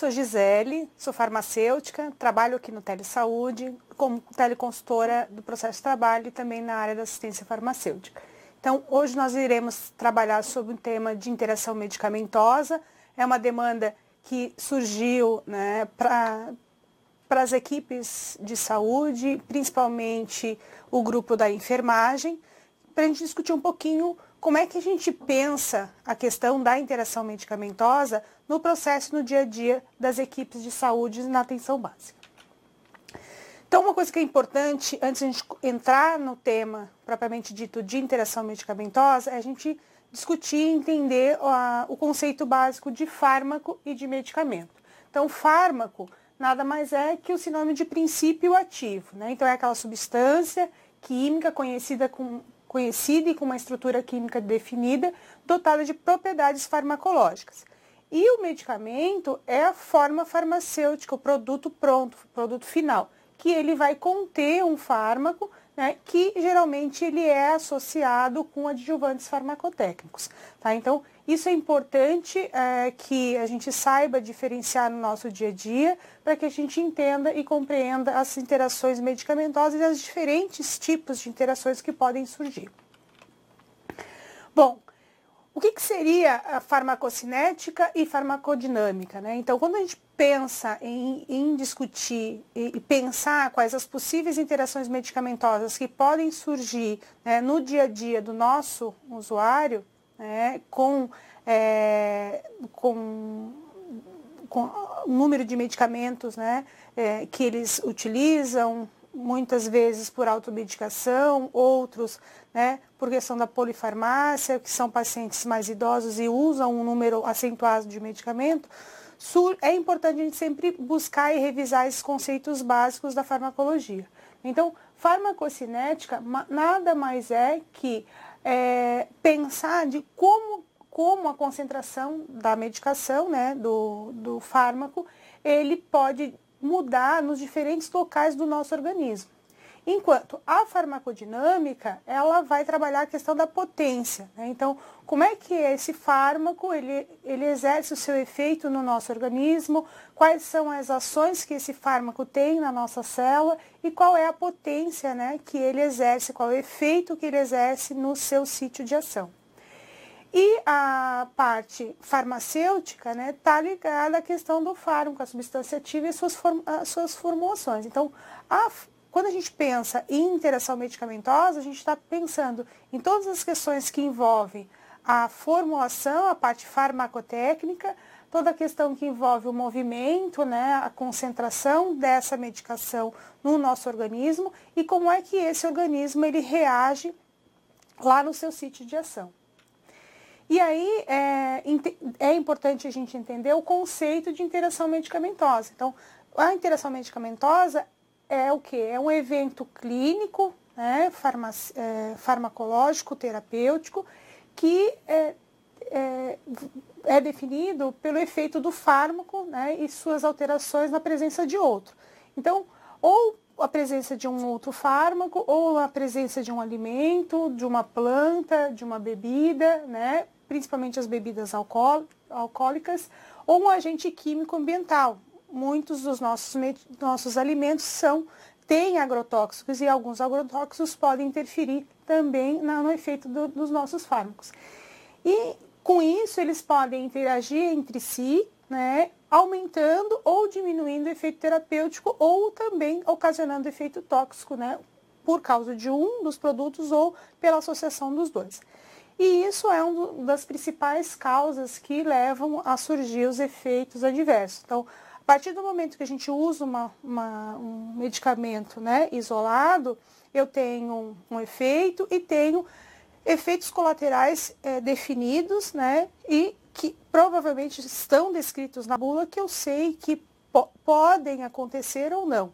sou Gisele, sou farmacêutica, trabalho aqui no Telesaúde como teleconsultora do processo de trabalho e também na área da assistência farmacêutica. Então, hoje nós iremos trabalhar sobre o tema de interação medicamentosa. É uma demanda que surgiu, né, para as equipes de saúde, principalmente o grupo da enfermagem, para a gente discutir um pouquinho como é que a gente pensa a questão da interação medicamentosa no processo, no dia a dia das equipes de saúde na atenção básica. Então, uma coisa que é importante, antes de a gente entrar no tema propriamente dito de interação medicamentosa, é a gente discutir e entender o conceito básico de fármaco e de medicamento. Então, fármaco nada mais é que o sinônimo de princípio ativo, né? Então, é aquela substância química conhecida e com uma estrutura química definida, dotada de propriedades farmacológicas. E o medicamento é a forma farmacêutica, o produto pronto, o produto final, que ele vai conter um fármaco, né, que geralmente ele é associado com adjuvantes farmacotécnicos. Tá? Então, isso é importante que a gente saiba diferenciar no nosso dia a dia, para que a gente entenda e compreenda as interações medicamentosas e os diferentes tipos de interações que podem surgir. Bom, o que seria a farmacocinética e farmacodinâmica, né? Então, quando a gente pensa em discutir e pensar quais as possíveis interações medicamentosas que podem surgir, né, no dia a dia do nosso usuário, né, com o número de medicamentos, né, que eles utilizam, muitas vezes por automedicação, outros, né, por questão da polifarmácia, que são pacientes mais idosos e usam um número acentuado de medicamento, é importante a gente sempre buscar e revisar esses conceitos básicos da farmacologia. Então, farmacocinética nada mais é que pensar de como a concentração da medicação, né, do fármaco, ele pode mudar nos diferentes locais do nosso organismo. Enquanto a farmacodinâmica, ela vai trabalhar a questão da potência, né? Então, como é que esse fármaco, ele exerce o seu efeito no nosso organismo, quais são as ações que esse fármaco tem na nossa célula e qual é a potência, né, que ele exerce, qual é o efeito que ele exerce no seu sítio de ação. E a parte farmacêutica, né, está ligada à questão do fármaco, a substância ativa e as suas formulações. Então, quando a gente pensa em interação medicamentosa, a gente está pensando em todas as questões que envolvem a formulação, a parte farmacotécnica, toda a questão que envolve o movimento, né, a concentração dessa medicação no nosso organismo e como é que esse organismo ele reage lá no seu sítio de ação. E aí é importante a gente entender o conceito de interação medicamentosa. Então, a interação medicamentosa é o quê? É um evento clínico, né, farmacológico, terapêutico, que é definido pelo efeito do fármaco, né, e suas alterações na presença de outro. Então, ou a presença de um outro fármaco, ou a presença de um alimento, de uma planta, de uma bebida, né, principalmente as bebidas alcoólicas, ou um agente químico ambiental. Muitos dos nossos alimentos têm agrotóxicos e alguns agrotóxicos podem interferir também no efeito dos nossos fármacos. E com isso eles podem interagir entre si, né, aumentando ou diminuindo o efeito terapêutico ou também ocasionando efeito tóxico, né, por causa de um dos produtos ou pela associação dos dois. E isso é uma das principais causas que levam a surgir os efeitos adversos. Então, a partir do momento que a gente usa um medicamento, né, isolado, eu tenho um efeito e tenho efeitos colaterais definidos, né, e que provavelmente estão descritos na bula, que eu sei que podem acontecer ou não.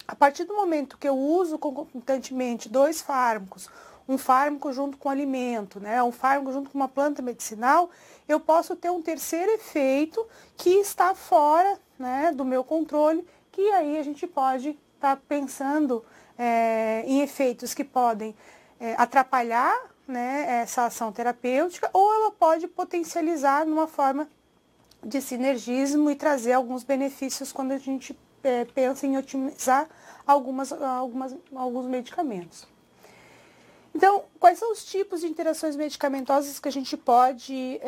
A partir do momento que eu uso concomitantemente dois fármacos, um fármaco junto com alimento, né, um fármaco junto com uma planta medicinal, eu posso ter um terceiro efeito que está fora, né, do meu controle, que aí a gente pode estar pensando em efeitos que podem atrapalhar, né, essa ação terapêutica, ou ela pode potencializar numa forma de sinergismo e trazer alguns benefícios quando a gente pensa em otimizar alguns medicamentos. Então, quais são os tipos de interações medicamentosas que a gente pode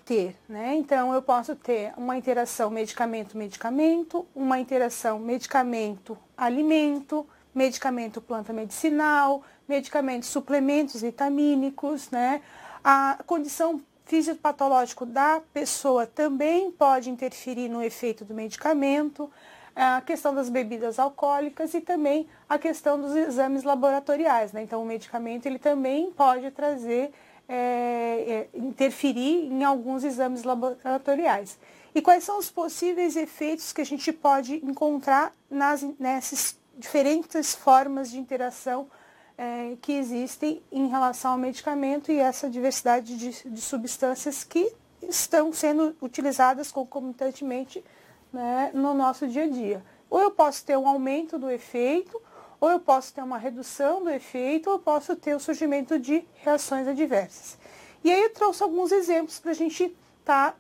ter, né? Então, eu posso ter uma interação medicamento-medicamento, uma interação medicamento-alimento, medicamento-planta medicinal, medicamentos suplementos vitamínicos, né? A condição fisiopatológica da pessoa também pode interferir no efeito do medicamento, a questão das bebidas alcoólicas e também a questão dos exames laboratoriais, né? Então, o medicamento ele também pode trazer, interferir em alguns exames laboratoriais. E quais são os possíveis efeitos que a gente pode encontrar nessas diferentes formas de interação que existem em relação ao medicamento e essa diversidade de substâncias que estão sendo utilizadas concomitantemente, né, no nosso dia a dia. Ou eu posso ter um aumento do efeito, ou eu posso ter uma redução do efeito, ou eu posso ter o surgimento de reações adversas. E aí eu trouxe alguns exemplos para a gente estar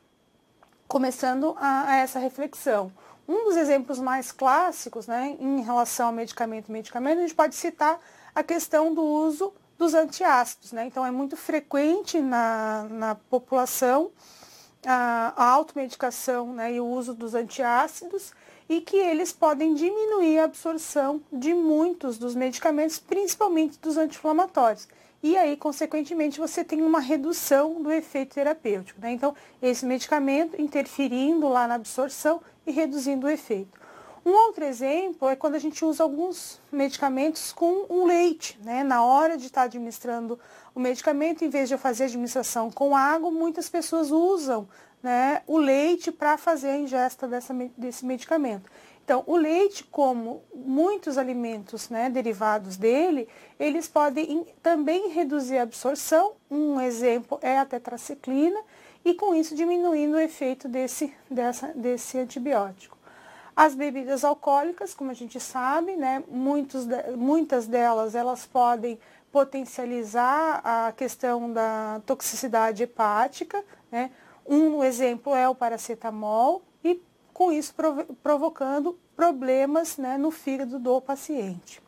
começando a essa reflexão. Um dos exemplos mais clássicos, né, em relação ao medicamento, a gente pode citar a questão do uso dos antiácidos, né? Então, é muito frequente na população a automedicação, né, e o uso dos antiácidos, e que eles podem diminuir a absorção de muitos dos medicamentos, principalmente dos anti-inflamatórios. E aí, consequentemente, você tem uma redução do efeito terapêutico, né? Então, esse medicamento interferindo lá na absorção e reduzindo o efeito. Um outro exemplo é quando a gente usa alguns medicamentos com um leite, né? Na hora de estar administrando o medicamento, em vez de eu fazer a administração com água, muitas pessoas usam, né, o leite para fazer a ingesta desse medicamento. Então, o leite, como muitos alimentos, né, derivados dele, eles podem também reduzir a absorção. Um exemplo é a tetraciclina, e com isso diminuindo o efeito desse antibiótico. As bebidas alcoólicas, como a gente sabe, né, muitas delas elas podem potencializar a questão da toxicidade hepática, né? Um exemplo é o paracetamol e com isso provocando problemas, né, no fígado do paciente.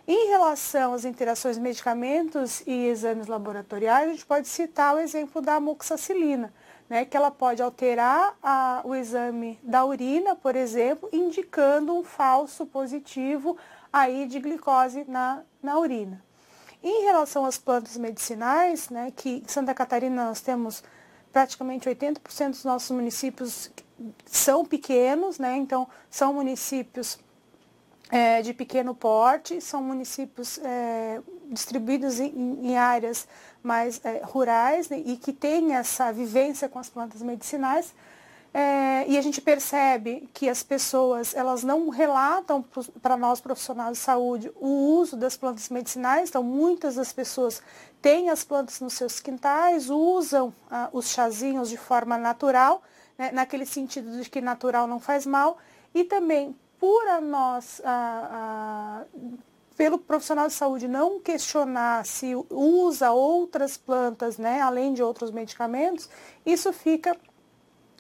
Em relação às interações medicamentos e exames laboratoriais, a gente pode citar o exemplo da amoxicilina, né, que ela pode alterar o exame da urina, por exemplo, indicando um falso positivo aí de glicose na urina. Em relação às plantas medicinais, né, que em Santa Catarina nós temos praticamente 80% dos nossos municípios são pequenos, né, então são municípios de pequeno porte, são municípios distribuídos em áreas mais rurais, né, e que têm essa vivência com as plantas medicinais. E a gente percebe que as pessoas elas não relatam para nós profissionais de saúde o uso das plantas medicinais, então muitas das pessoas têm as plantas nos seus quintais, usam os chazinhos de forma natural, né, naquele sentido de que natural não faz mal, e também pelo profissional de saúde não questionar se usa outras plantas, né, além de outros medicamentos, isso fica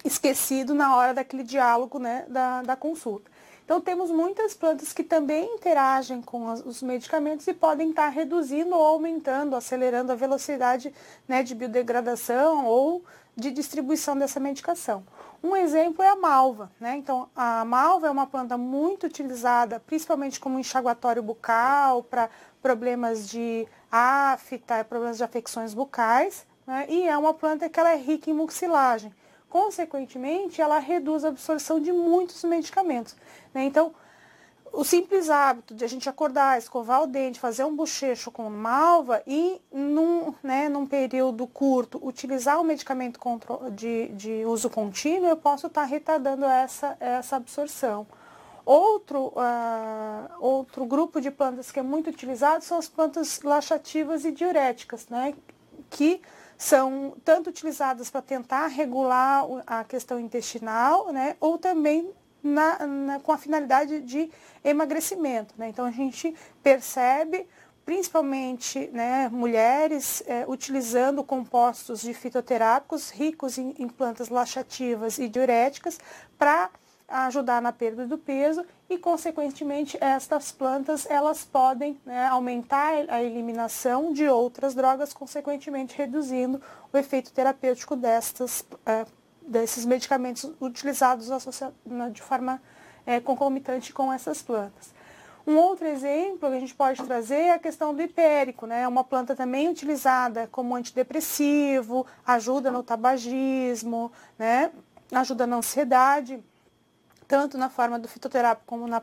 esquecido na hora daquele diálogo, né, da consulta. Então, temos muitas plantas que também interagem com os medicamentos e podem estar reduzindo ou aumentando, acelerando a velocidade, né, de biodegradação ou de distribuição dessa medicação. Um exemplo é a malva, né? Então, a malva é uma planta muito utilizada, principalmente como enxaguatório bucal, para problemas de afta, problemas de afecções bucais, né? E é uma planta que ela é rica em mucilagem. Consequentemente, ela reduz a absorção de muitos medicamentos, né? Então, o simples hábito de a gente acordar, escovar o dente, fazer um bochecho com malva e, num período curto, utilizar o medicamento de uso contínuo, eu posso estar retardando essa absorção. Outro grupo de plantas que é muito utilizado são as plantas laxativas e diuréticas, né, que são tanto utilizadas para tentar regular a questão intestinal, né, ou também com a finalidade de emagrecimento, né? Então, a gente percebe principalmente, né, mulheres, utilizando compostos de fitoterápicos ricos em plantas laxativas e diuréticas para ajudar na perda do peso e, consequentemente, estas plantas elas podem, né, aumentar a eliminação de outras drogas, consequentemente reduzindo o efeito terapêutico desses medicamentos utilizados de forma concomitante com essas plantas. Um outro exemplo que a gente pode trazer é a questão do hipérico, né? É uma planta também utilizada como antidepressivo, ajuda no tabagismo, né? Ajuda na ansiedade, tanto na forma do fitoterápico como na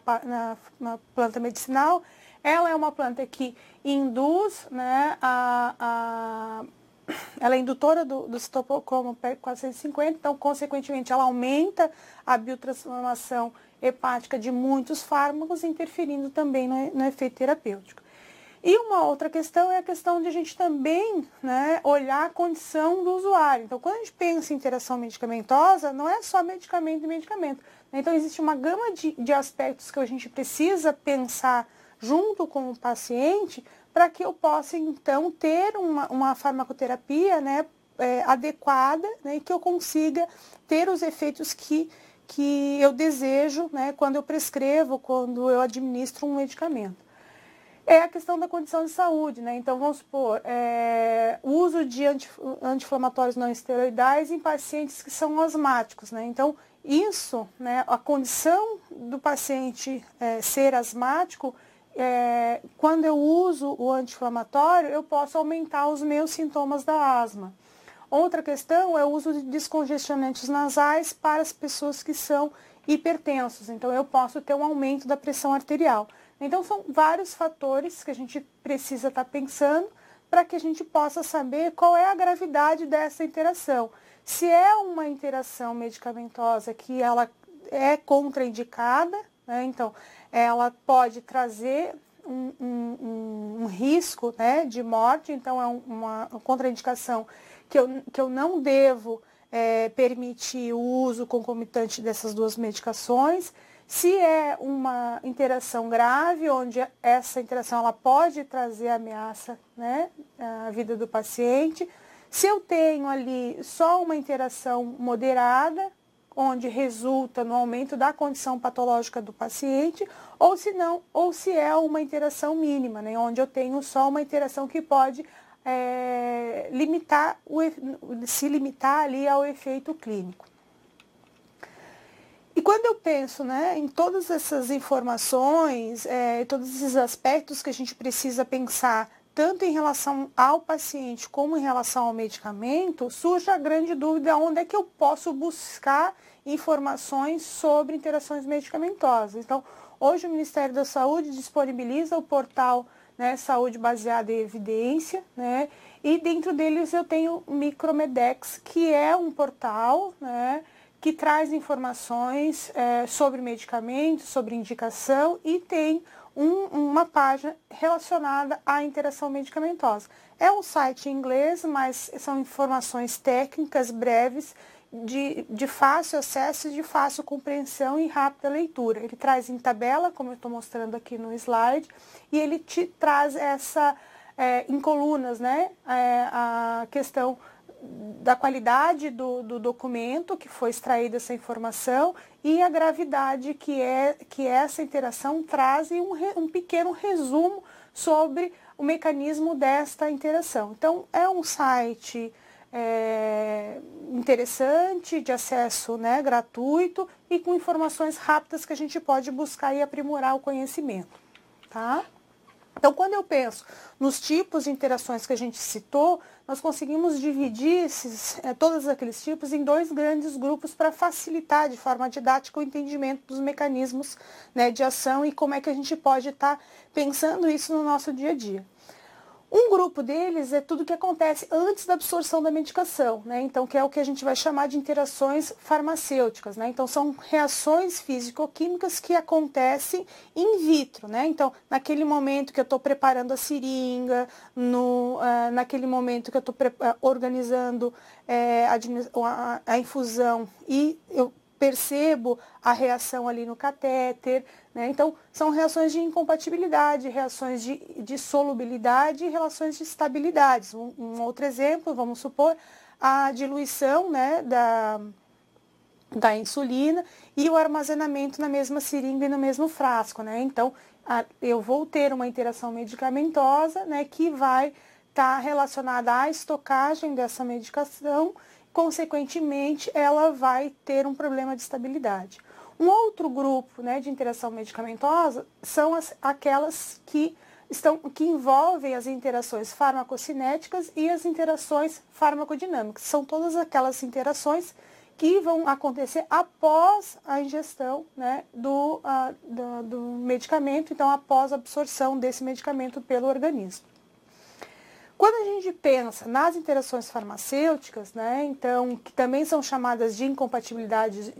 planta medicinal. Ela é uma planta que induz, né, ela é indutora do citocromo P450, então, consequentemente, ela aumenta a biotransformação hepática de muitos fármacos, interferindo também no efeito terapêutico. E uma outra questão é a questão de a gente também, né, olhar a condição do usuário. Então, quando a gente pensa em interação medicamentosa, não é só medicamento e medicamento. Então, existe uma gama de aspectos que a gente precisa pensar junto com o paciente para que eu possa, então, ter uma farmacoterapia, né, adequada, né, e que eu consiga ter os efeitos que eu desejo, né, quando eu prescrevo, quando eu administro um medicamento. É a questão da condição de saúde, né? Então, vamos supor, o uso de anti-inflamatórios não esteroidais em pacientes que são asmáticos, né? Então, isso, né, a condição do paciente ser asmático, quando eu uso o anti-inflamatório, eu posso aumentar os meus sintomas da asma. Outra questão é o uso de descongestionantes nasais para as pessoas que são hipertensos. Então, eu posso ter um aumento da pressão arterial. Então, são vários fatores que a gente precisa estar pensando para que a gente possa saber qual é a gravidade dessa interação. Se é uma interação medicamentosa que ela é contraindicada, né, então, ela pode trazer um risco, né, de morte, então é uma contraindicação que eu não devo permitir o uso concomitante dessas duas medicações. Se é uma interação grave, onde essa interação ela pode trazer ameaça, né, à vida do paciente. Se eu tenho ali só uma interação moderada, onde resulta no aumento da condição patológica do paciente, ou se não, ou se é uma interação mínima, né, onde eu tenho só uma interação que pode se limitar ali ao efeito clínico. E quando eu penso, né, em todas essas informações, todos esses aspectos que a gente precisa pensar, tanto em relação ao paciente como em relação ao medicamento, surge a grande dúvida onde é que eu posso buscar informações sobre interações medicamentosas. Então, hoje o Ministério da Saúde disponibiliza o portal, né, Saúde Baseada em Evidência, né, e dentro deles eu tenho o Micromedex, que é um portal, né, que traz informações sobre medicamentos, sobre indicação e tem uma página relacionada à interação medicamentosa. É um site em inglês, mas são informações técnicas, breves, de fácil acesso, de fácil compreensão e rápida leitura. Ele traz em tabela, como eu estou mostrando aqui no slide, e ele te traz em colunas, né, a questão da qualidade do documento que foi extraída essa informação e a gravidade que essa interação traz e um pequeno resumo sobre o mecanismo desta interação. Então, é um site interessante, de acesso, né, gratuito e com informações rápidas que a gente pode buscar e aprimorar o conhecimento, tá? Então, quando eu penso nos tipos de interações que a gente citou, nós conseguimos dividir todos aqueles tipos em dois grandes grupos para facilitar de forma didática o entendimento dos mecanismos, né, de ação e como é que a gente pode estar pensando isso no nosso dia a dia. Um grupo deles é tudo que acontece antes da absorção da medicação, né? Então, que é o que a gente vai chamar de interações farmacêuticas, né? Então, são reações físico-químicas que acontecem in vitro, né? Então, naquele momento que eu estou preparando a seringa, naquele momento que eu estou organizando a infusão e eu percebo a reação ali no catéter, né? Então, são reações de incompatibilidade, reações de solubilidade e relações de estabilidade. Um outro exemplo, vamos supor, a diluição, né, da insulina e o armazenamento na mesma seringa e no mesmo frasco, né? Então, eu vou ter uma interação medicamentosa, né, que vai estar relacionada à estocagem dessa medicação, consequentemente, ela vai ter um problema de estabilidade. Um outro grupo, né, de interação medicamentosa são aquelas que envolvem as interações farmacocinéticas e as interações farmacodinâmicas. São todas aquelas interações que vão acontecer após a ingestão, né, do medicamento, então após a absorção desse medicamento pelo organismo. Quando a gente pensa nas interações farmacêuticas, né, então, que também são chamadas de incompatibilidades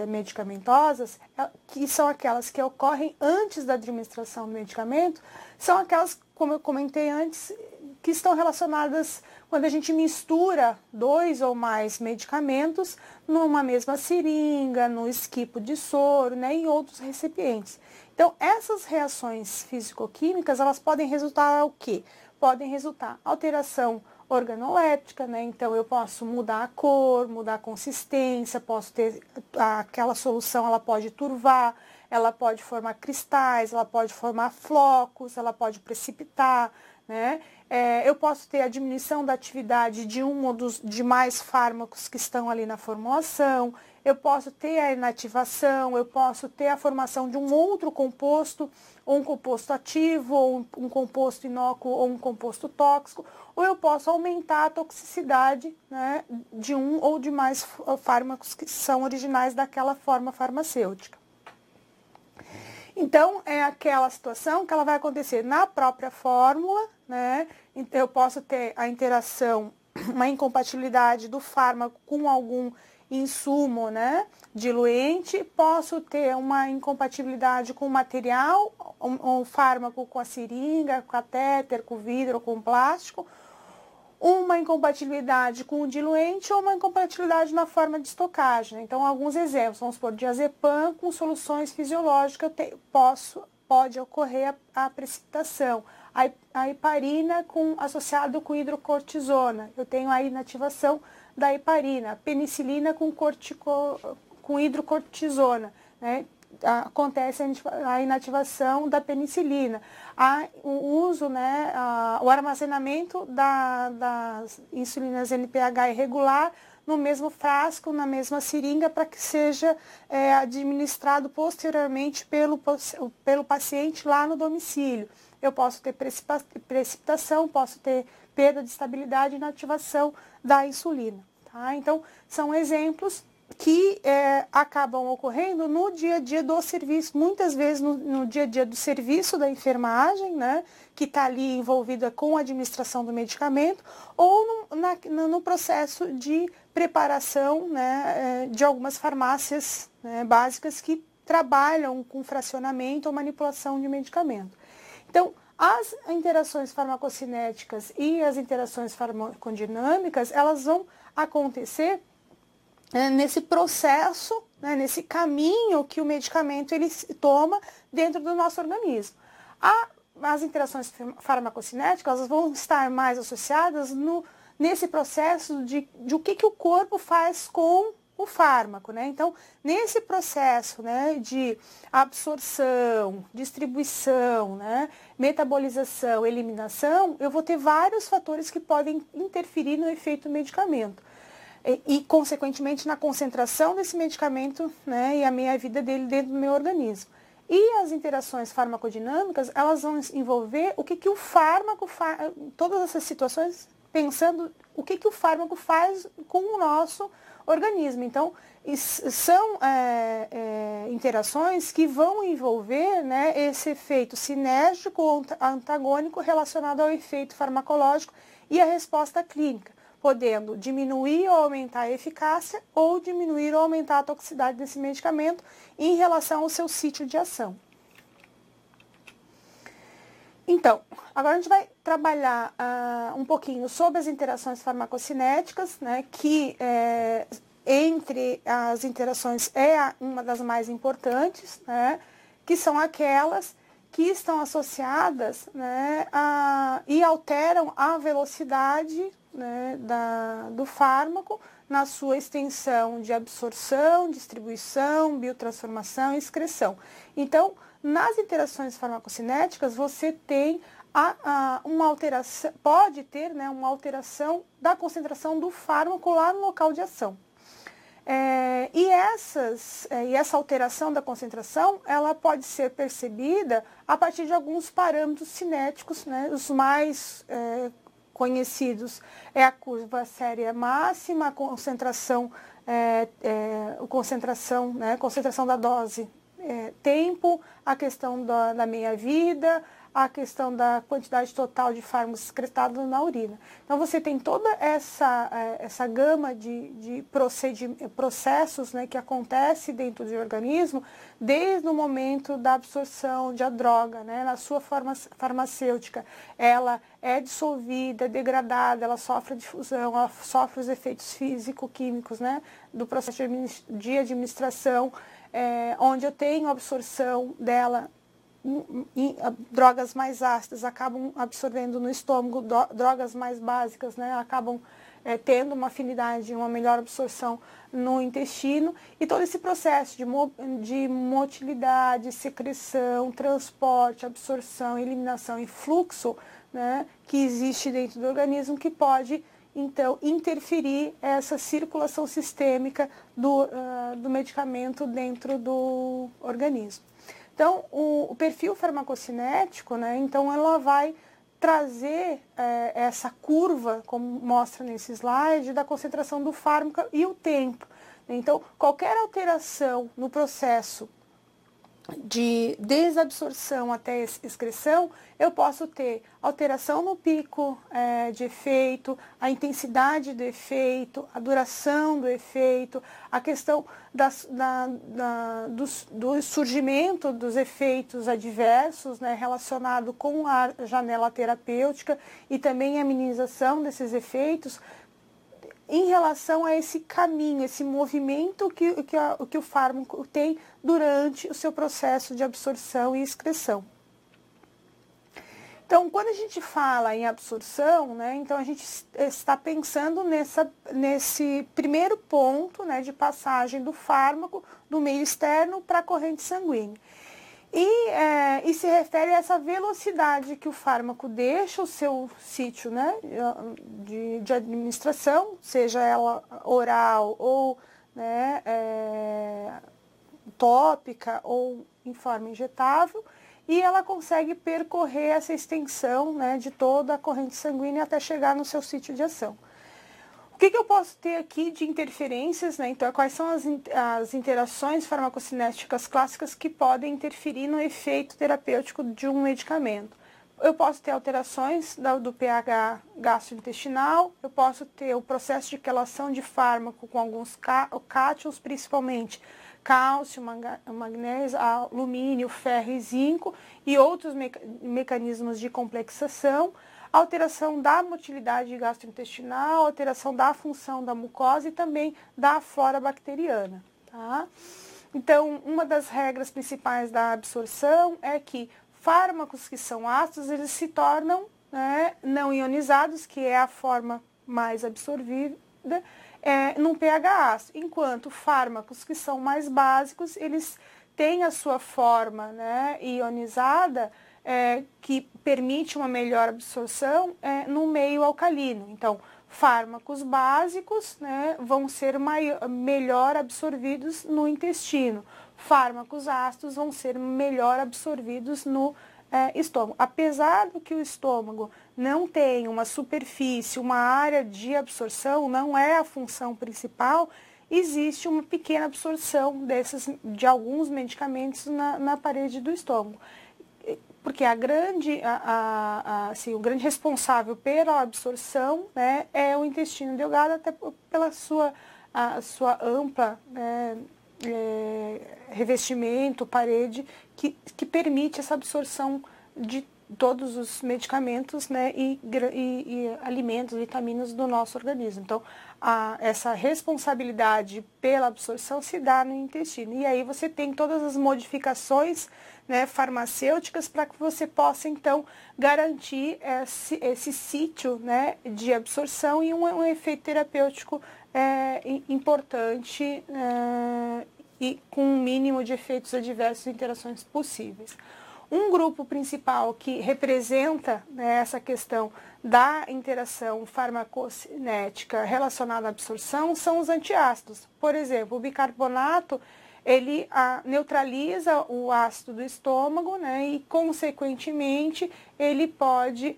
medicamentosas, que são aquelas que ocorrem antes da administração do medicamento, são aquelas, como eu comentei antes, que estão relacionadas quando a gente mistura 2 ou mais medicamentos numa mesma seringa, no esquipo de soro, né, em outros recipientes. Então, essas reações físico-químicas, elas podem resultar o quê? Podem resultar alteração organoléptica, né? Então eu posso mudar a cor, mudar a consistência, posso ter aquela solução, ela pode turvar, ela pode formar cristais, ela pode formar flocos, ela pode precipitar, né? Eu posso ter a diminuição da atividade de um ou dos demais fármacos que estão ali na formulação, eu posso ter a inativação, eu posso ter a formação de um outro composto, ou um composto ativo, ou um composto inócuo, ou um composto tóxico, ou eu posso aumentar a toxicidade, né, de um ou de mais fármacos que são originais daquela forma farmacêutica. Então, é aquela situação que ela vai acontecer na própria fórmula, né? Eu posso ter a interação, uma incompatibilidade do fármaco com algum insumo, né, diluente, posso ter uma incompatibilidade com o material, um fármaco com a seringa, com a catéter, com o vidro, com o plástico, uma incompatibilidade com o diluente ou uma incompatibilidade na forma de estocagem. Então, alguns exemplos, vamos supor, diazepam com soluções fisiológicas, pode ocorrer a precipitação. A heparina associado com hidrocortisona, eu tenho a inativação da heparina. A penicilina com hidrocortisona, né? Acontece a inativação da penicilina, o uso, né, o armazenamento das insulinas NPH irregular no mesmo frasco, na mesma seringa, para que seja administrado posteriormente pelo paciente lá no domicílio. Eu posso ter precipitação, posso ter perda de estabilidade e inativação da insulina. Tá? Então, são exemplos que acabam ocorrendo no dia a dia do serviço, muitas vezes no dia a dia do serviço da enfermagem, né, que está ali envolvida com a administração do medicamento, ou no processo de preparação, né, de algumas farmácias, né, básicas que trabalham com fracionamento ou manipulação de medicamento. Então, as interações farmacocinéticas e as interações farmacodinâmicas, elas vão acontecer nesse processo, né, nesse caminho que o medicamento ele toma dentro do nosso organismo. As interações farmacocinéticas elas vão estar mais associadas nesse processo de o que o corpo faz com o fármaco, né? Então, nesse processo, né, de absorção, distribuição, né, metabolização, eliminação, eu vou ter vários fatores que podem interferir no efeito do medicamento. E, consequentemente, na concentração desse medicamento, né, e a meia-vida dele dentro do meu organismo. E as interações farmacodinâmicas, elas vão envolver o que o fármaco faz, todas essas situações, pensando o que o fármaco faz com o nosso organismo. Então, são interações que vão envolver, né, esse efeito sinérgico ou antagônico relacionado ao efeito farmacológico e a resposta clínica, podendo diminuir ou aumentar a eficácia ou diminuir ou aumentar a toxicidade desse medicamento em relação ao seu sítio de ação. Então, agora a gente vai trabalhar um pouquinho sobre as interações farmacocinéticas, né, que entre as interações é uma das mais importantes, né, que são aquelas que estão associadas, né, e alteram a velocidade, né, do fármaco na sua extensão de absorção, distribuição, biotransformação e excreção. Então, nas interações farmacocinéticas, você tem uma alteração, pode ter, né, uma alteração da concentração do fármaco lá no local de ação. E essa alteração da concentração, ela pode ser percebida a partir de alguns parâmetros cinéticos, né? Os mais conhecidos é a curva séria máxima, a concentração, concentração da dose, tempo, a questão da meia-vida, a questão da quantidade total de fármacos excretados na urina. Então, você tem toda essa gama de processos, né, que acontece dentro do organismo desde o momento da absorção de a droga, né, na sua forma farmacêutica. Ela é dissolvida, degradada, ela sofre a difusão, ela sofre os efeitos físico-químicos, né, do processo de administração, onde eu tenho absorção dela. Drogas mais ácidas acabam absorvendo no estômago, drogas mais básicas, né, acabam tendo uma afinidade, uma melhor absorção no intestino, e todo esse processo de motilidade, secreção, transporte, absorção, eliminação e fluxo, né, que existe dentro do organismo, que pode, então, interferir essa circulação sistêmica do medicamento dentro do organismo. Então, o perfil farmacocinético, né, então ela vai trazer essa curva, como mostra nesse slide, da concentração do fármaco e o tempo. Então, qualquer alteração no processo de desabsorção até excreção, eu posso ter alteração no pico de efeito, a intensidade do efeito, a duração do efeito, a questão do surgimento dos efeitos adversos, né, relacionado com a janela terapêutica, e também a minimização desses efeitos em relação a esse caminho, esse movimento que o fármaco tem durante o seu processo de absorção e excreção. Então, quando a gente fala em absorção, né, então a gente está pensando nesse primeiro ponto, né, de do fármaco do meio externo para a corrente sanguínea. E se refere a essa velocidade que o fármaco deixa o seu sítio, né, de administração, seja ela oral ou, né, tópica ou em forma injetável, e ela consegue percorrer essa extensão, né, de toda a corrente sanguínea até chegar no seu sítio de ação. O que eu posso ter aqui de interferências, né? Então, quais são as interações farmacocinéticas clássicas que podem interferir no efeito terapêutico de um medicamento? Eu posso ter alterações do pH gastrointestinal, eu posso ter o processo de quelação de fármaco com alguns cátions, principalmente cálcio, magnésio, alumínio, ferro e zinco, e outros mecanismos de complexação, alteração da motilidade gastrointestinal, alteração da função da mucosa e também da flora bacteriana. Tá? Então, uma das regras principais da absorção é que fármacos que são ácidos, eles se tornam, né, não ionizados, que é a forma mais absorvida, num pH ácido, enquanto fármacos que são mais básicos, eles têm a sua forma, né, ionizada, que permite uma melhor absorção no meio alcalino. Então, fármacos básicos, né, vão ser melhor absorvidos no intestino. Fármacos ácidos vão ser melhor absorvidos no estômago. Apesar do que o estômago não tem uma superfície, uma área de absorção, não é a função principal, existe uma pequena absorção de alguns medicamentos na parede do estômago. Porque o grande responsável pela absorção, né, é o intestino delgado, até pela sua ampla, né, revestimento, parede, que permite essa absorção de todos os medicamentos, né, e alimentos, vitaminas do nosso organismo. Então, essa responsabilidade pela absorção se dá no intestino. E aí você tem todas as modificações, né, farmacêuticas para que você possa, então, garantir esse sítio, né, de absorção e um efeito terapêutico importante e com um mínimo de efeitos adversos e interações possíveis. Um grupo principal que representa, né, essa questão da interação farmacocinética relacionada à absorção são os antiácidos. Por exemplo, o bicarbonato, ele neutraliza o ácido do estômago, né, e, consequentemente, ele pode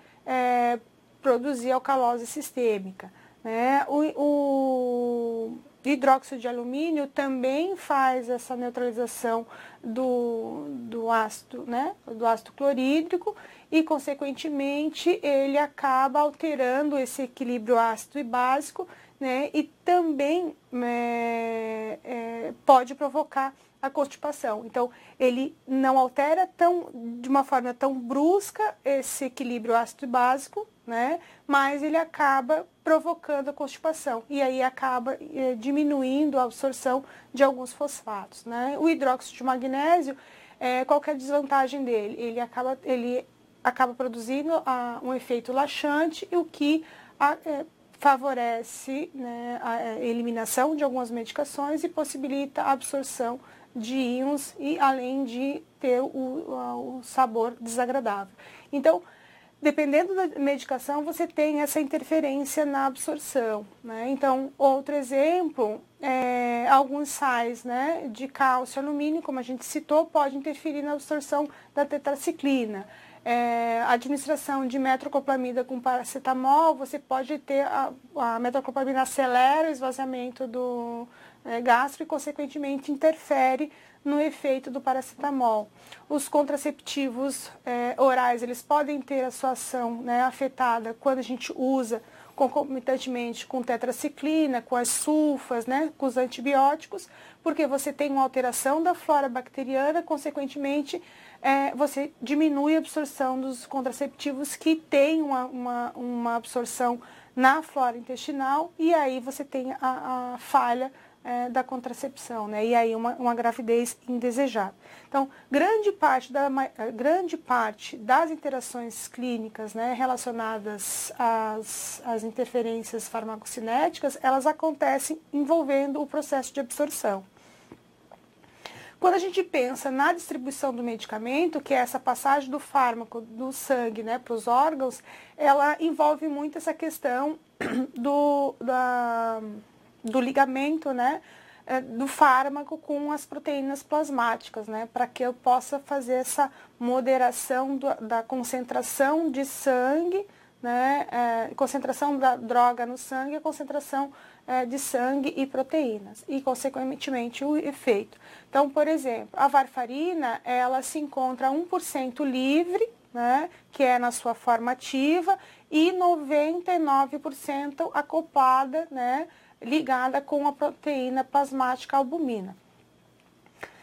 produzir alcalose sistêmica, né? O hidróxido de alumínio também faz essa neutralização do ácido, né, do ácido clorídrico e, consequentemente, ele acaba alterando esse equilíbrio ácido e básico, né, e também pode provocar a constipação. Então, ele não altera de uma forma tão brusca esse equilíbrio ácido e básico, né, mas ele acaba provocando a constipação e aí acaba diminuindo a absorção de alguns fosfatos, né? O hidróxido de magnésio, qual que é a desvantagem dele? Ele acaba produzindo um efeito laxante, o que favorece, né, a eliminação de algumas medicações e possibilita a absorção de íons e além de ter o sabor desagradável. Então, dependendo da medicação, você tem essa interferência na absorção, né? Então, outro exemplo, alguns sais, né, de cálcio e alumínio, como a gente citou, pode interferir na absorção da tetraciclina. A administração de metoclopramida com paracetamol, você pode ter a metoclopramida acelera o esvaziamento do gástrico e, consequentemente, interfere no efeito do paracetamol. Os contraceptivos orais, eles podem ter a sua ação, né, afetada quando a gente usa concomitantemente com tetraciclina, com as sulfas, né, com os antibióticos, porque você tem uma alteração da flora bacteriana, consequentemente, você diminui a absorção dos contraceptivos que têm uma absorção na flora intestinal e aí você tem a falha da contracepção, né? E aí uma gravidez indesejada. Então, grande parte das interações clínicas, né, relacionadas às interferências farmacocinéticas, elas acontecem envolvendo o processo de absorção. Quando a gente pensa na distribuição do medicamento, que é essa passagem do fármaco do sangue, né, para os órgãos, ela envolve muito essa questão do ligamento, né, do fármaco com as proteínas plasmáticas, né, para que eu possa fazer essa moderação da concentração de sangue, né, concentração da droga no sangue, a concentração de sangue e proteínas, e, consequentemente, o efeito. Então, por exemplo, a varfarina, ela se encontra 1% livre, né, que é na sua forma ativa, e 99% acoplada, né, ligada com a proteína plasmática albumina.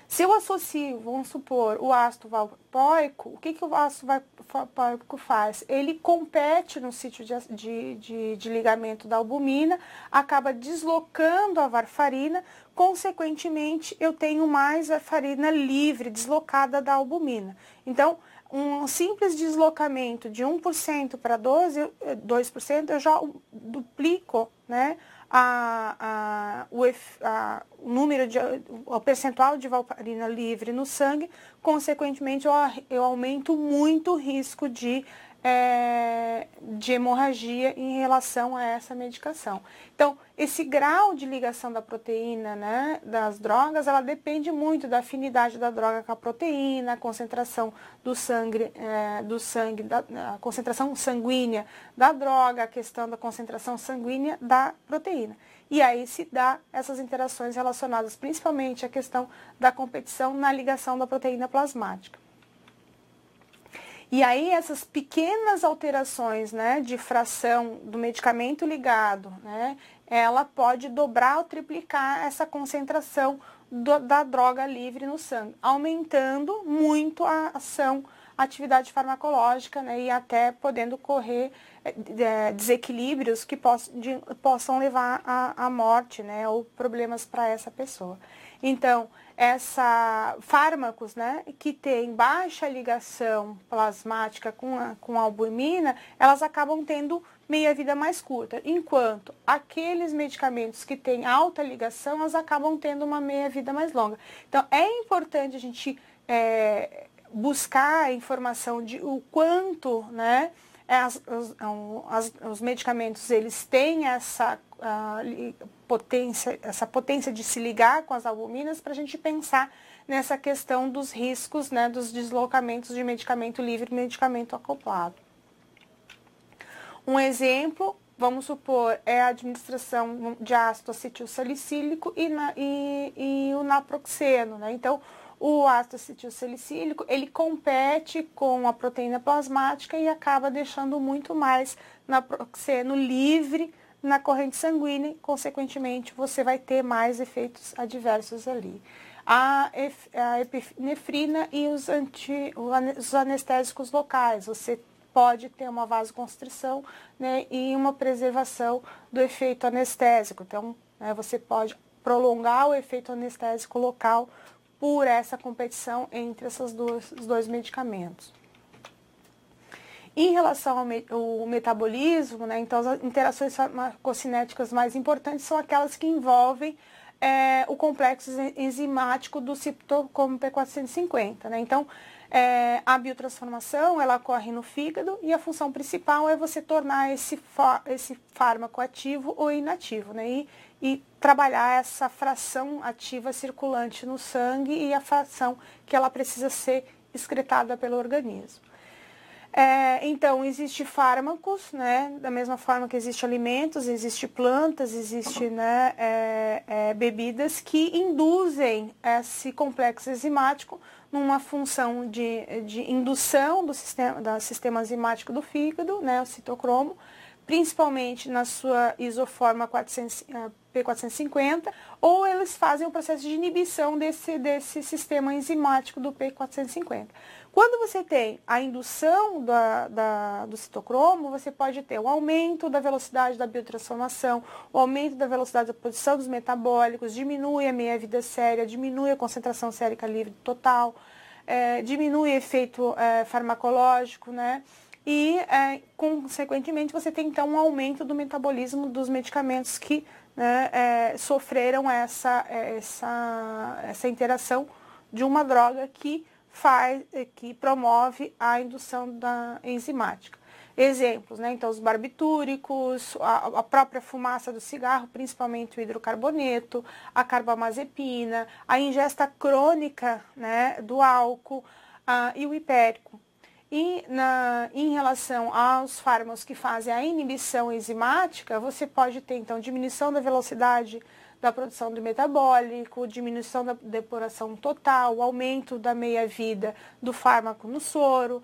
Se eu associo, vamos supor, o ácido valproico, o que o ácido valproico faz? Ele compete no sítio de ligamento da albumina, acaba deslocando a varfarina, consequentemente eu tenho mais varfarina livre, deslocada da albumina. Então, um simples deslocamento de 1% para 2%, eu já duplico, né, o percentual de valfarina livre no sangue, consequentemente eu aumento muito o risco de hemorragia em relação a essa medicação. Então, esse grau de ligação da proteína, né, das drogas, ela depende muito da afinidade da droga com a proteína, a concentração do sangue, a concentração sanguínea da droga, a questão da concentração sanguínea da proteína. E aí se dá essas interações relacionadas principalmente à questão da competição na ligação da proteína plasmática. E aí essas pequenas alterações, né, de fração do medicamento ligado, né, ela pode dobrar ou triplicar essa concentração da droga livre no sangue, aumentando muito a ação atividade farmacológica, né, e até podendo correr desequilíbrios que possam levar à morte, né, ou problemas para essa pessoa. Então, fármacos, né, que têm baixa ligação plasmática com a albumina, elas acabam tendo meia-vida mais curta, enquanto aqueles medicamentos que têm alta ligação, elas acabam tendo uma meia-vida mais longa. Então, é importante a gente buscar a informação de o quanto, né, os medicamentos eles têm essa potência de se ligar com as albuminas, para a gente pensar nessa questão dos riscos, né, dos deslocamentos de medicamento livre e medicamento acoplado. Um exemplo, vamos supor, é a administração de ácido acetilsalicílico e o naproxeno, né? Então, o ácido acetilsalicílico, ele compete com a proteína plasmática e acaba deixando muito mais naproxeno livre na corrente sanguínea, e, consequentemente, você vai ter mais efeitos adversos ali. A epinefrina e os anestésicos locais, você pode ter uma vasoconstrição, né, e uma preservação do efeito anestésico. Então, né, você pode prolongar o efeito anestésico local por essa competição entre os dois medicamentos. Em relação ao metabolismo, né, então as interações farmacocinéticas mais importantes são aquelas que envolvem o complexo enzimático do citocromo P450. Né? Então, a biotransformação ela ocorre no fígado e a função principal é você tornar esse fármaco ativo ou inativo, né? E trabalhar essa fração ativa circulante no sangue e a fração que ela precisa ser excretada pelo organismo. Então, existem fármacos, né, da mesma forma que existem alimentos, existem plantas, existem, né, bebidas que induzem esse complexo enzimático numa função de indução do sistema enzimático do fígado, né, o citocromo, principalmente na sua isoforma P450, ou eles fazem o processo de inibição desse sistema enzimático do P450. Quando você tem a indução do citocromo, você pode ter o aumento da velocidade da biotransformação, o aumento da velocidade da produção dos metabólicos, diminui a meia-vida séria, diminui a concentração sérica livre total, diminui o efeito farmacológico, né? E, consequentemente, você tem, então, um aumento do metabolismo dos medicamentos que, né, sofreram essa interação de uma droga que promove a indução enzimática. Exemplos, né? Então, os barbitúricos, a própria fumaça do cigarro, principalmente o hidrocarboneto, a carbamazepina, a ingesta crônica, né, do álcool e o hipérico. E em relação aos fármacos que fazem a inibição enzimática, você pode ter, então, diminuição da velocidade da produção do metabólico, diminuição da depuração total, o aumento da meia-vida do fármaco no soro,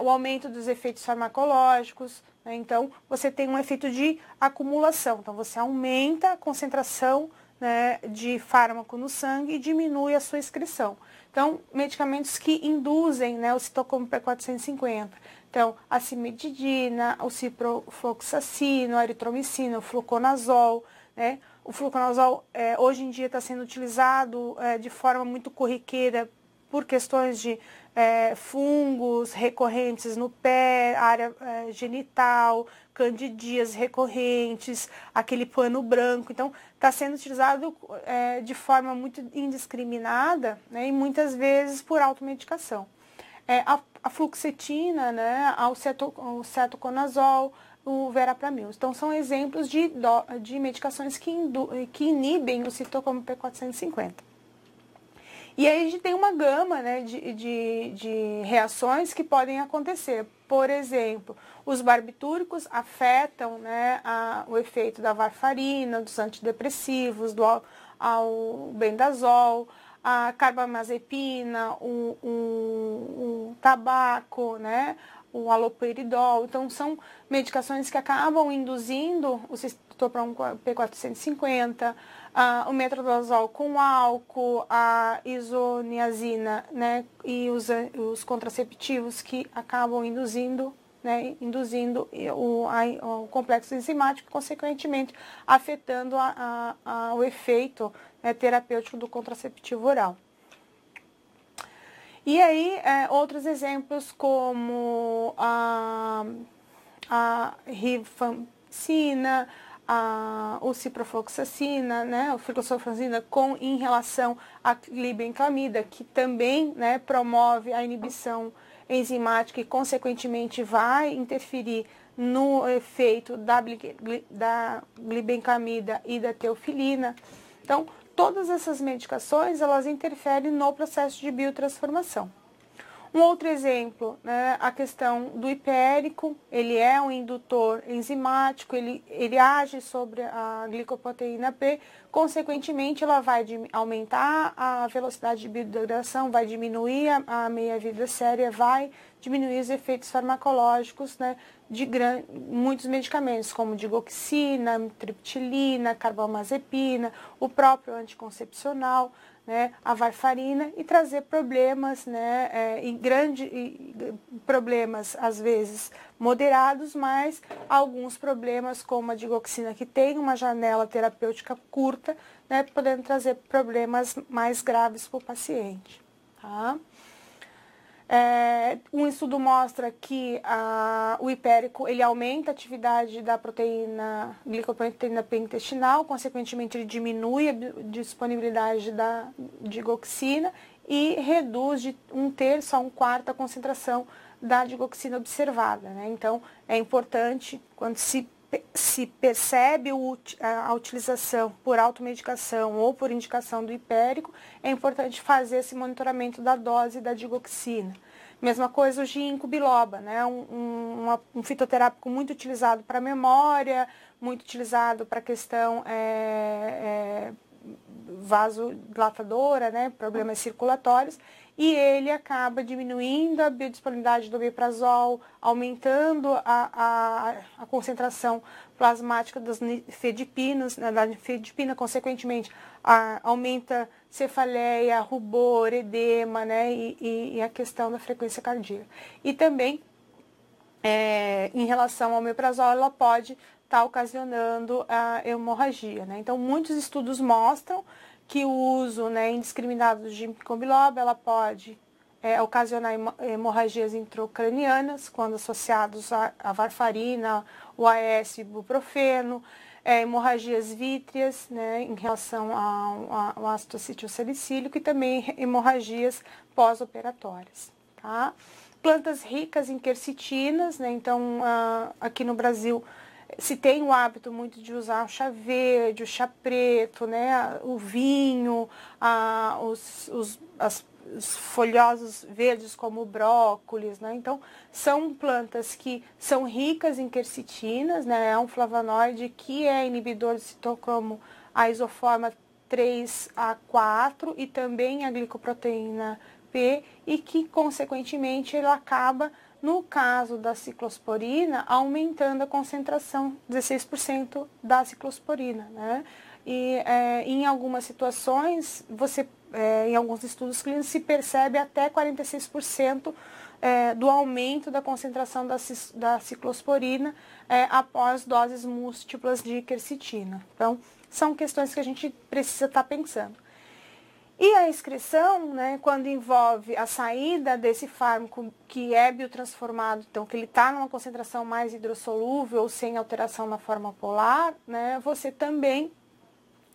o aumento dos efeitos farmacológicos, né? Então, você tem um efeito de acumulação. Então, você aumenta a concentração, né, de fármaco no sangue e diminui a sua excreção. Então, medicamentos que induzem, né, o citocromo P450. Então, a cimetidina, o ciprofloxacino, a eritromicina, o fluconazol, né? O fluconazol hoje em dia está sendo utilizado de forma muito corriqueira por questões de fungos recorrentes no pé, área genital, candidias recorrentes, aquele pano branco. Então, está sendo utilizado de forma muito indiscriminada, né, e muitas vezes por automedicação. A fluoxetina, né, o cetoconazol, o verapamil. Então, são exemplos de medicações que inibem o citocromo P450. E aí a gente tem uma gama, né, de reações que podem acontecer. Por exemplo, os barbitúricos afetam, né, o efeito da varfarina, dos antidepressivos, do albendazol, a carbamazepina, o tabaco, né? O haloperidol. Então, são medicações que acabam induzindo o citalopram P450, o metronidazol com álcool, a isoniazina, né? E os contraceptivos que acabam induzindo o complexo enzimático, consequentemente afetando o efeito, né, terapêutico do contraceptivo oral. E aí, outros exemplos como a rifampicina, o ciprofloxacina, né, o flucloxacina em relação à glibenclamida, que também, né, promove a inibição enzimática e, consequentemente, vai interferir no efeito da glibenclamida e da teofilina. Então, todas essas medicações, elas interferem no processo de biotransformação. Um outro exemplo, né, a questão do hipérico, ele é um indutor enzimático, ele age sobre a glicoproteína P, consequentemente ela vai aumentar a velocidade de biodegradação, vai diminuir a meia-vida séria, vai diminuir os efeitos farmacológicos, né, de muitos medicamentos, como digoxina, triptilina, carbamazepina, o próprio anticoncepcional, né, a varfarina, e trazer problemas, né, problemas às vezes moderados, mas alguns problemas como a digoxina, que tem uma janela terapêutica curta, né, podendo trazer problemas mais graves para o paciente. Tá? Um estudo mostra que o hipérico ele aumenta a atividade da glicoproteína P intestinal, consequentemente ele diminui a disponibilidade da digoxina e reduz de 1/3 a 1/4 a concentração da digoxina observada, né? Então, é importante, quando se percebe a utilização por automedicação ou por indicação do hipérico, é importante fazer esse monitoramento da dose da digoxina. Mesma coisa o ginkgo biloba, né? Um fitoterápico muito utilizado para memória, muito utilizado para questão vasodilatadora, né? Problemas circulatórios, e ele acaba diminuindo a biodisponibilidade do omeprazol, aumentando a concentração plasmática das nifedipinas, né, da nifedipina, consequentemente aumenta cefaleia, rubor, edema, né, e a questão da frequência cardíaca. E também, em relação ao omeprazol, ela pode estar ocasionando a hemorragia, né? Então, muitos estudos mostram que o uso, né, indiscriminado de ginkgo biloba, ela pode ocasionar hemorragias intracranianas, quando associados à varfarina, o AS e ibuprofeno, hemorragias vítreas, né, em relação ao ácido acetilsalicílico, e também hemorragias pós-operatórias. Tá? Plantas ricas em quercitinas, né, então aqui no Brasil se tem o hábito muito de usar o chá verde, o chá preto, né, o vinho, os folhosos verdes como o brócolis, né? Então, são plantas que são ricas em quercitinas, né? É um flavonoide que é inibidor de citocromo a isoforma 3A4 e também a glicoproteína P, e que, consequentemente, ele acaba, no caso da ciclosporina, aumentando a concentração, 16% da ciclosporina, né? E em algumas situações, em alguns estudos clínicos, se percebe até 46% do aumento da concentração da ciclosporina após doses múltiplas de quercetina. Então, são questões que a gente precisa estar pensando. E a excreção, né, quando envolve a saída desse fármaco que é biotransformado, então que ele está numa concentração mais hidrossolúvel ou sem alteração na forma polar, né, você também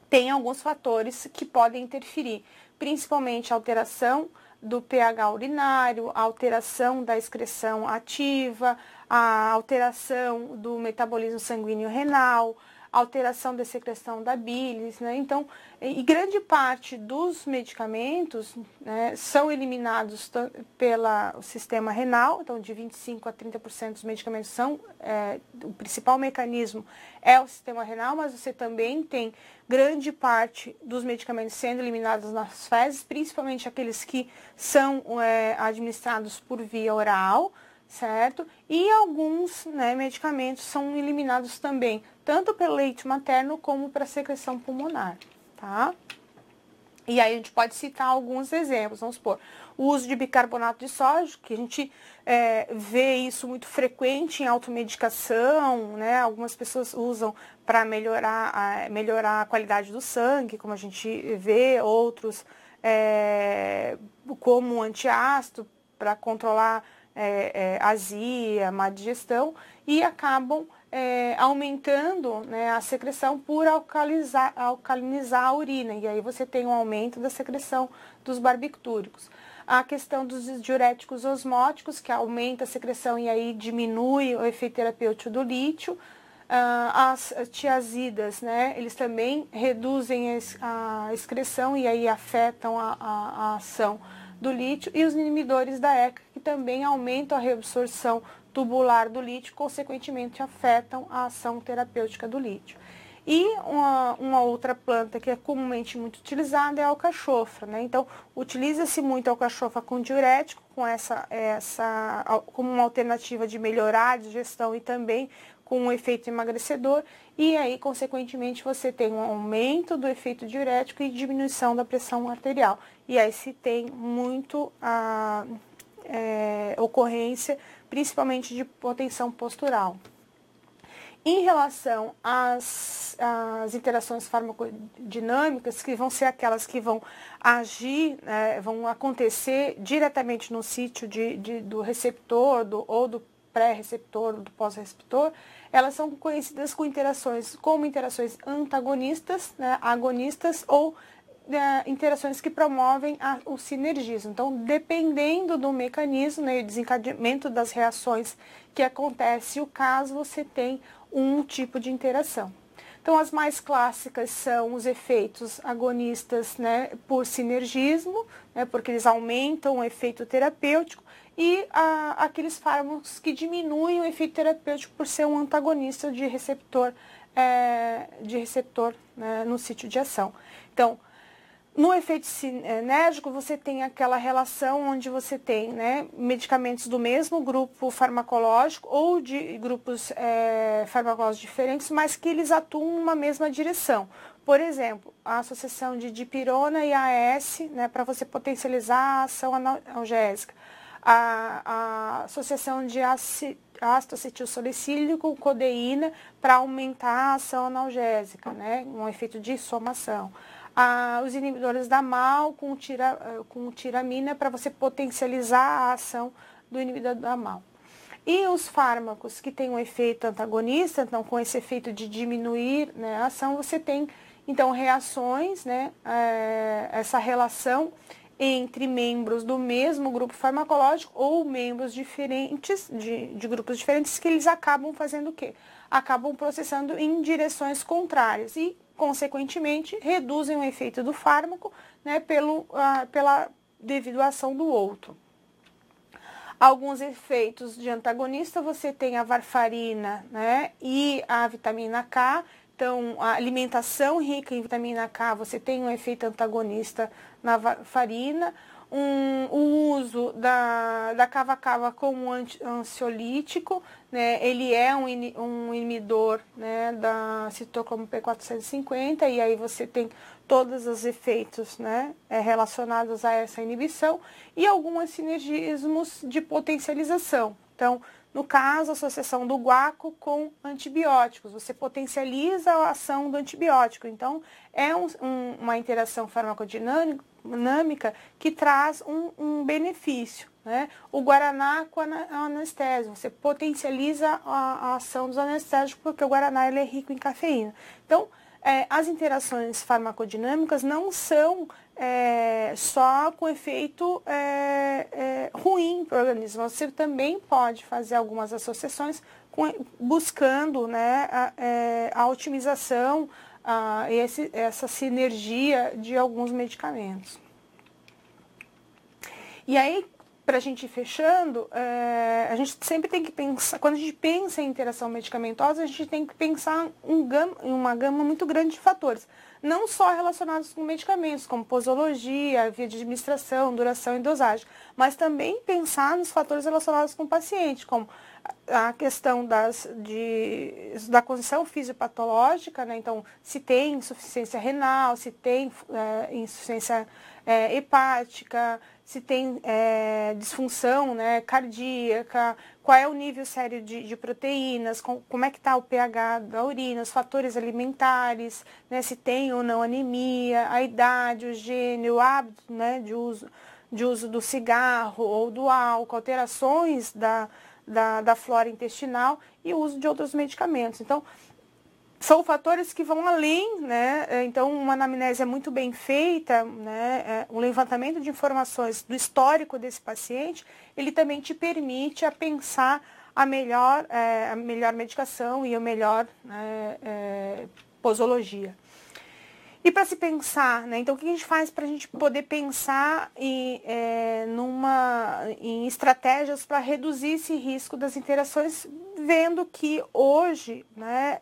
tem alguns fatores que podem interferir, principalmente a alteração do pH urinário, a alteração da excreção ativa, a alteração do metabolismo sanguíneo renal, alteração da secreção da bilis, né? Então, e grande parte dos medicamentos, né, são eliminados pelo sistema renal, então de 25% a 30% dos medicamentos são, o principal mecanismo é o sistema renal, mas você também tem grande parte dos medicamentos sendo eliminados nas fezes, principalmente aqueles que são administrados por via oral, certo? E alguns, né, medicamentos são eliminados também, tanto pelo leite materno como para secreção pulmonar, tá? E aí a gente pode citar alguns exemplos, vamos supor, o uso de bicarbonato de sódio, que a gente vê isso muito frequente em automedicação, né? Algumas pessoas usam para melhorar a qualidade do sangue, como a gente vê, outros como antiácido, para controlar azia, má digestão, e acabam aumentando, né, a secreção por alcalinizar a urina, e aí você tem um aumento da secreção dos barbitúricos. A questão dos diuréticos osmóticos, que aumenta a secreção e aí diminui o efeito terapêutico do lítio. As tiazidas, né, eles também reduzem a excreção e aí afetam a ação do lítio, e os inibidores da ECA, que também aumentam a reabsorção tubular do lítio, consequentemente afetam a ação terapêutica do lítio. E uma outra planta que é comumente muito utilizada é a alcachofra, né? Então, utiliza-se muito a alcachofra com diurético, como uma alternativa de melhorar a digestão e também com um efeito emagrecedor, e aí, consequentemente, você tem um aumento do efeito diurético e diminuição da pressão arterial. E aí se tem muito ocorrência, principalmente de hipotensão postural. Em relação às interações farmacodinâmicas, que vão ser aquelas que vão agir, vão acontecer diretamente no sítio do receptor, ou do pré-receptor, ou do pós-receptor, elas são conhecidas como interações antagonistas, né, agonistas, ou interações que promovem o sinergismo. Então, dependendo do mecanismo, né, e desencadeamento das reações que acontece, o caso você tem um tipo de interação. Então, as mais clássicas são os efeitos agonistas, né, por sinergismo, né, porque eles aumentam o efeito terapêutico, e aqueles fármacos que diminuem o efeito terapêutico por ser um antagonista de receptor, né, no sítio de ação. Então, no efeito sinérgico, você tem aquela relação onde você tem, né, medicamentos do mesmo grupo farmacológico ou de grupos farmacológicos diferentes, mas que eles atuam numa mesma direção. Por exemplo, a associação de dipirona e AS, né, para você potencializar a ação analgésica. A associação de ácido acetilsalicílico, codeína, para aumentar a ação analgésica, né, um efeito de somação. Os inibidores da MAO com tiramina, para você potencializar a ação do inibidor da MAO. E os fármacos que têm um efeito antagonista, então com esse efeito de diminuir, né, a ação, você tem então reações, né, essa relação entre membros do mesmo grupo farmacológico ou membros diferentes, de grupos diferentes, que eles acabam fazendo o quê? Acabam processando em direções contrárias e, consequentemente, reduzem o efeito do fármaco, né, devido à ação do outro. Alguns efeitos de antagonista, você tem a varfarina, né, e a vitamina K. Então, a alimentação rica em vitamina K, você tem um efeito antagonista na varfarina. O uso da cava-cava como ansiolítico, né, ele é um inibidor, né, da citocromo P450, e aí você tem todos os efeitos, né, relacionados a essa inibição, e alguns sinergismos de potencialização. Então, no caso, a associação do guaco com antibióticos, você potencializa a ação do antibiótico. Então, é uma interação farmacodinâmica que traz um benefício, né? O guaraná com a anestésico, você potencializa a ação dos anestésicos, porque o guaraná ele é rico em cafeína. Então, as interações farmacodinâmicas não são só com efeito ruim para o organismo. Você também pode fazer algumas associações buscando, né, a otimização, essa sinergia de alguns medicamentos. E aí, para a gente ir fechando, a gente sempre tem que pensar, quando a gente pensa em interação medicamentosa, a gente tem que pensar em uma gama muito grande de fatores, não só relacionados com medicamentos, como posologia, via de administração, duração e dosagem, mas também pensar nos fatores relacionados com o paciente, como a questão da condição fisiopatológica, né? Então, se tem insuficiência renal, se tem insuficiência hepática, se tem disfunção, né, cardíaca, qual é o nível sério de proteínas, como é que está o pH da urina, os fatores alimentares, né, se tem ou não anemia, a idade, o gênero, o hábito, né, de uso do cigarro ou do álcool, alterações da flora intestinal e o uso de outros medicamentos. Então, são fatores que vão além, né? Então, uma anamnese muito bem feita, né? Um levantamento de informações do histórico desse paciente, ele também te permite a pensar a melhor medicação e a melhor posologia. E para se pensar, né? Então, o que a gente faz para a gente poder pensar em estratégias para reduzir esse risco das interações, vendo que hoje, né,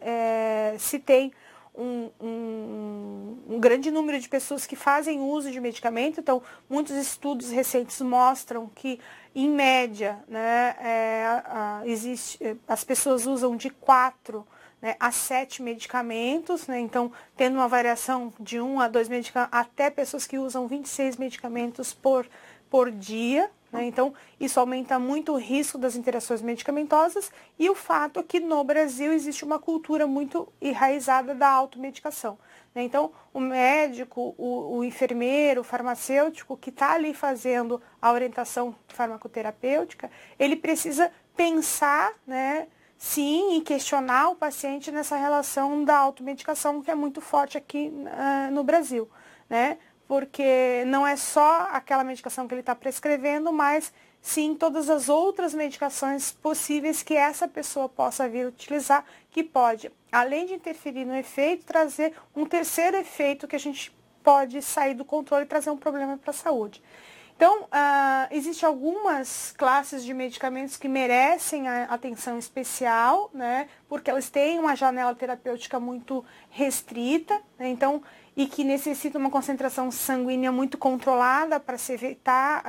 se tem um grande número de pessoas que fazem uso de medicamento. Então, muitos estudos recentes mostram que, em média, né, as pessoas usam de 4 a 7 medicamentos, né? Então, tendo uma variação de 1 a 2 medicamentos, até pessoas que usam 26 medicamentos por dia, né? Então, isso aumenta muito o risco das interações medicamentosas, e o fato é que no Brasil existe uma cultura muito enraizada da automedicação, né? Então, o médico, o enfermeiro, o farmacêutico que está ali fazendo a orientação farmacoterapêutica, ele precisa pensar, né, sim, e questionar o paciente nessa relação da automedicação, que é muito forte aqui no Brasil, né? Porque não é só aquela medicação que ele está prescrevendo, mas sim todas as outras medicações possíveis que essa pessoa possa vir utilizar, que pode, além de interferir no efeito, trazer um terceiro efeito que a gente pode sair do controle e trazer um problema para a saúde. Então, existem algumas classes de medicamentos que merecem a atenção especial, né, porque elas têm uma janela terapêutica muito restrita, né, então, e que necessitam uma concentração sanguínea muito controlada para se evitar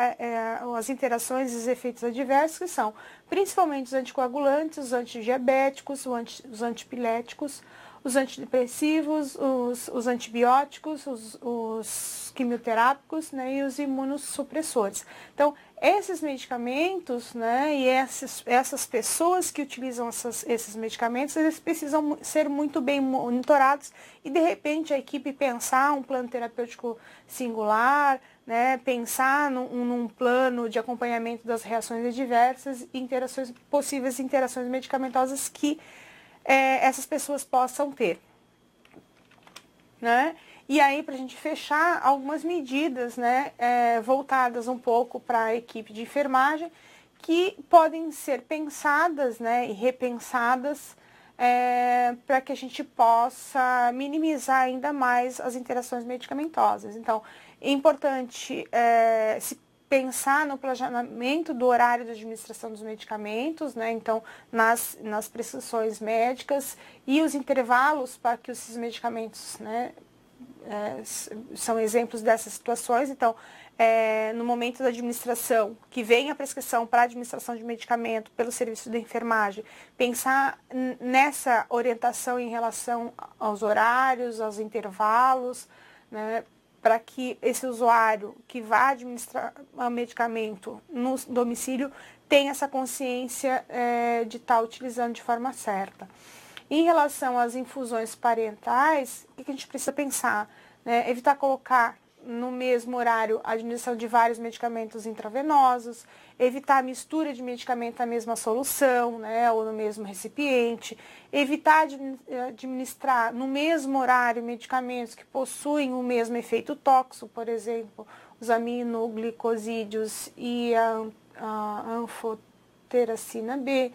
as interações e os efeitos adversos, que são principalmente os anticoagulantes, os antidiabéticos, os antipiléticos, os antidepressivos, os antibióticos, os quimioterápicos, né, e os imunossupressores. Então, esses medicamentos, né, e essas pessoas que utilizam esses medicamentos, eles precisam ser muito bem monitorados e, de repente, a equipe pensar um plano terapêutico singular, né, pensar num plano de acompanhamento das reações adversas e possíveis interações medicamentosas que essas pessoas possam ter, né? E aí, para a gente fechar, algumas medidas, né, voltadas um pouco para a equipe de enfermagem, que podem ser pensadas, né, e repensadas para que a gente possa minimizar ainda mais as interações medicamentosas. Então, é importante se pensar no planejamento do horário de administração dos medicamentos, né? Então, nas prescrições médicas e os intervalos para que esses medicamentos, né, são exemplos dessas situações. Então, no momento da administração, que vem a prescrição para a administração de medicamento pelo serviço de enfermagem, pensar nessa orientação em relação aos horários, aos intervalos, né, para que esse usuário que vai administrar o medicamento no domicílio tenha essa consciência de estar utilizando de forma certa. Em relação às infusões parentais, o que a gente precisa pensar? Evitar colocar no mesmo horário, a administração de vários medicamentos intravenosos, evitar a mistura de medicamento na mesma solução, né, ou no mesmo recipiente, evitar administrar no mesmo horário medicamentos que possuem o mesmo efeito tóxico, por exemplo, os aminoglicosídeos e a anfotericina B,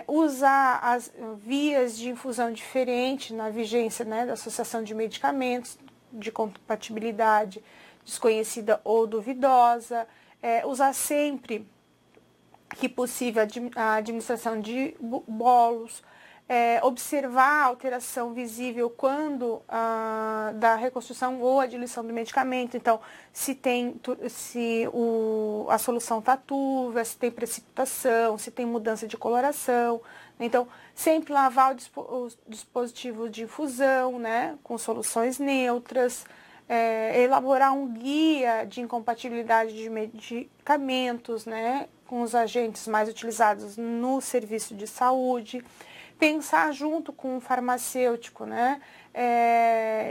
usar as vias de infusão diferentes na vigência, né, da associação de medicamentos de compatibilidade desconhecida ou duvidosa, usar sempre que possível a administração de bolos, observar a alteração visível quando da reconstrução ou a diluição do medicamento. Então, se a solução está turva, se tem precipitação, se tem mudança de coloração. Então, sempre lavar o dispositivo de infusão, né, com soluções neutras, elaborar um guia de incompatibilidade de medicamentos, né, com os agentes mais utilizados no serviço de saúde, pensar junto com o farmacêutico, né,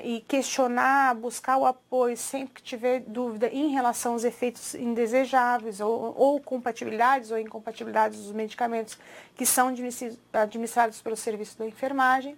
e questionar, buscar o apoio sempre que tiver dúvida em relação aos efeitos indesejáveis ou compatibilidades ou incompatibilidades dos medicamentos que são administrados pelo serviço da enfermagem.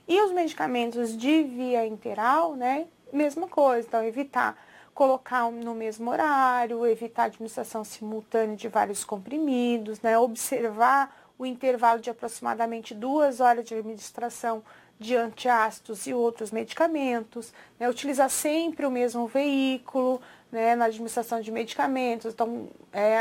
E os medicamentos de via interal, né, mesma coisa, então evitar colocar no mesmo horário, evitar a administração simultânea de vários comprimidos, né, observar o intervalo de aproximadamente 2 horas de administração de antiácidos e outros medicamentos, né, utilizar sempre o mesmo veículo, né, na administração de medicamentos. Então,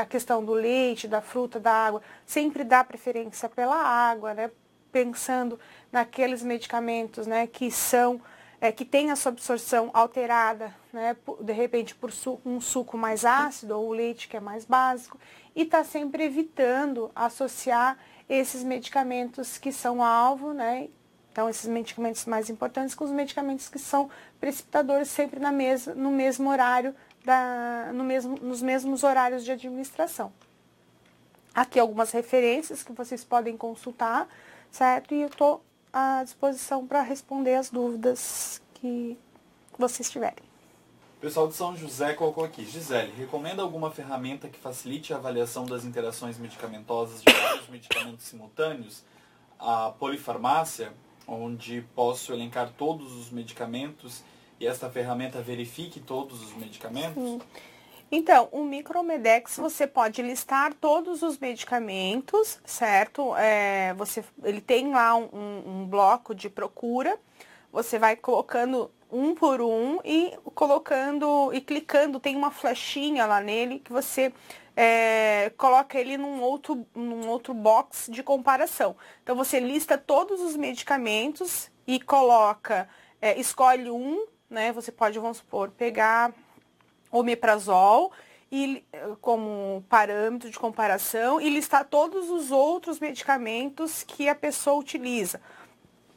a questão do leite, da fruta, da água, sempre dá preferência pela água, né, pensando naqueles medicamentos, né, que têm a sua absorção alterada, né, de repente por um suco mais ácido ou o leite que é mais básico, e está sempre evitando associar esses medicamentos que são alvo, né, então esses medicamentos mais importantes com os medicamentos que são precipitadores, sempre no mesmo horário, nos mesmos horários de administração. Aqui algumas referências que vocês podem consultar, certo? E eu estou à disposição para responder as dúvidas que vocês tiverem. O pessoal de São José colocou aqui: Gisele, recomenda alguma ferramenta que facilite a avaliação das interações medicamentosas de vários medicamentos simultâneos? A polifarmácia, onde posso elencar todos os medicamentos e esta ferramenta verifique todos os medicamentos? Sim. Então, o Micromedex, você pode listar todos os medicamentos, certo? Ele tem lá um bloco de procura, você vai colocando um por um e colocando e clicando, tem uma flechinha lá nele que você coloca ele num outro box de comparação. Então, você lista todos os medicamentos e coloca, escolhe um, né? Você pode, vamos supor, pegar omeprazol como parâmetro de comparação e listar todos os outros medicamentos que a pessoa utiliza.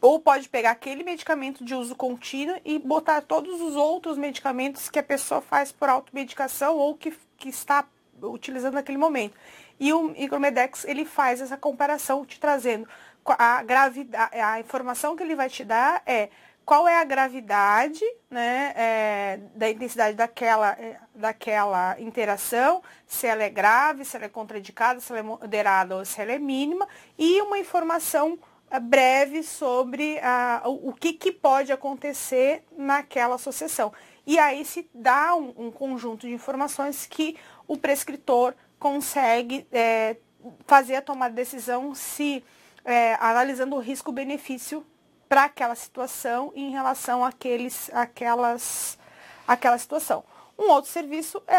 Ou pode pegar aquele medicamento de uso contínuo e botar todos os outros medicamentos que a pessoa faz por automedicação ou que está utilizando naquele momento. E o Micromedex, ele faz essa comparação te trazendo a gravidade, a informação que ele vai te dar qual é a gravidade, né, da intensidade daquela interação, se ela é grave, se ela é contraindicada, se ela é moderada ou se ela é mínima, e uma informação breve sobre o que pode acontecer naquela associação. E aí se dá um conjunto de informações que o prescritor consegue fazer a tomada de decisão analisando o risco-benefício para aquela situação em relação àquela situação. Um outro serviço é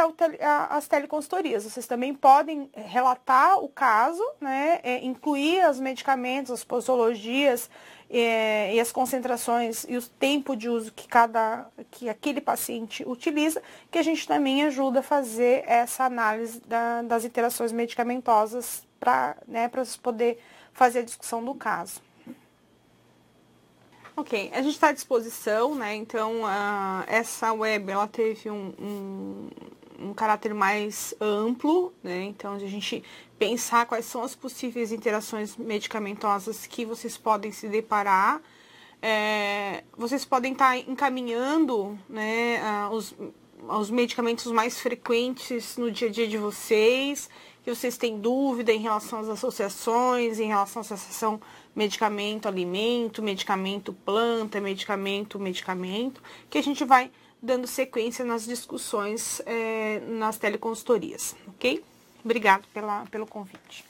as teleconsultorias. Vocês também podem relatar o caso, né, incluir os medicamentos, as posologias e as concentrações e o tempo de uso que aquele paciente utiliza, que a gente também ajuda a fazer essa análise das interações medicamentosas para poder fazer a discussão do caso. Ok, a gente está à disposição, né? Então, essa web, ela teve um caráter mais amplo, né? Então, a gente pensar quais são as possíveis interações medicamentosas que vocês podem se deparar. vocês podem estar encaminhando, né, os medicamentos mais frequentes no dia a dia de vocês, que vocês têm dúvida em relação às associações, em relação à associação medicamento-alimento, medicamento-planta, medicamento, que a gente vai dando sequência nas discussões nas teleconsultorias, ok? Obrigado pelo convite.